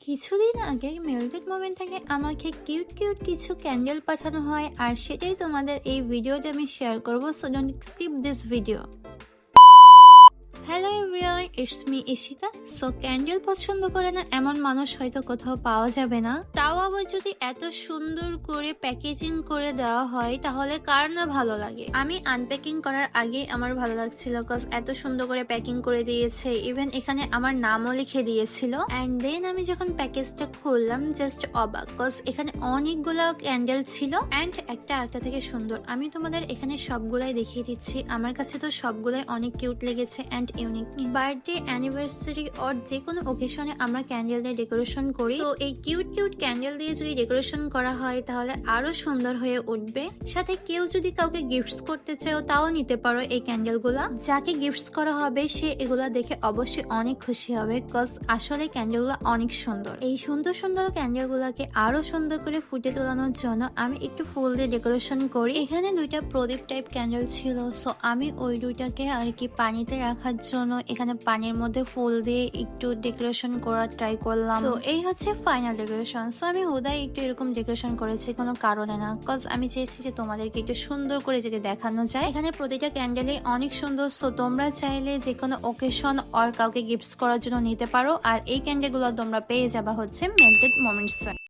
কিছুদিন আগে melted moment থেকে আমাকে কিউট কিউট কিছু ক্যান্ডেল পাঠানো হয়, আর সেটাই তোমাদের এই ভিডিওতে আমি শেয়ার করবো। So don't skip this video. Hello everyone, it's me Ishita. So candle পছন্দ করে না এমন মানুষ হয়তো কোথাও পাওয়া যাবে না, তাও আবার যদি এত সুন্দর করে প্যাকেজিং করে দেওয়া হয় তাহলে কার না ভালো লাগে। আমি আনপ্যাকিং করার আগে আমার ভালো লাগছিল, কজ এত সুন্দর করে প্যাকিং করে দিয়েছে, ইভেন এখানে আমার নামও লিখে দিয়েছিল। অ্যান্ড দেন আমি যখন প্যাকেজটা খুললাম জাস্ট অবাক, কজ এখানে অনেকগুলো ক্যান্ডেল ছিল অ্যান্ড একটা থেকে সুন্দর। আমি তোমাদের এখানে সবগুলাই দেখিয়ে দিচ্ছি। আমার কাছে তো সবগুলাই অনেক কিউট লেগেছে and unique. Birthday, anniversary or যে কোনো ওকেশনে আমরা ক্যান্ডেল দিয়ে ডেকোরেশন করি। তো এই কিউট কিউট ক্যান্ডেল দিয়ে যদি ডেকোরেশন করা হয় তাহলে আরো সুন্দর হয়ে উঠবে। সাথে কেউ যদি কাউকে গিফটস করতে চাও তাও নিতে পারো এই ক্যান্ডেল গুলা। যাকে গিফটস করা হবে সে এগুলা দেখে অবশ্যই অনেক খুশি হবে, কজ আসলে ক্যান্ডেল গুলা অনেক সুন্দর। এই সুন্দর সুন্দর ক্যান্ডেল গুলাকে আরো সুন্দর করে ফুটে তোলানোর জন্য আমি একটু ফুল দিয়ে ডেকোরেশন করি। এখানে দুইটা প্রদীপ টাইপ ক্যান্ডেল ছিল, সো আমি ওই দুইটাকে আর কি পানিতে রাখার জন্য এখানে পানির মধ্যে ফুল দিয়ে একটু ডেকোরেশন করার ট্রাই করলাম। তো এই হচ্ছে ফাইনাল ডেকোরেশন। সো আমি হুদাই একটু এরকম ডেকোরেশন করেছি, কোনো কারণে না, কজ আমি চেয়েছি যে তোমাদেরকে একটু সুন্দর করে যেতে দেখানো যায়। এখানে প্রতিটা ক্যান্ডেলই অনেক সুন্দর। সো তোমরা চাইলে যে কোনো ওকেশন আর কাউকে গিফটস করার জন্য নিতে পারো। আর এই ক্যান্ডেল গুলো তোমরা পেয়ে যাবা হচ্ছে মেল্টেড মোমেন্টস।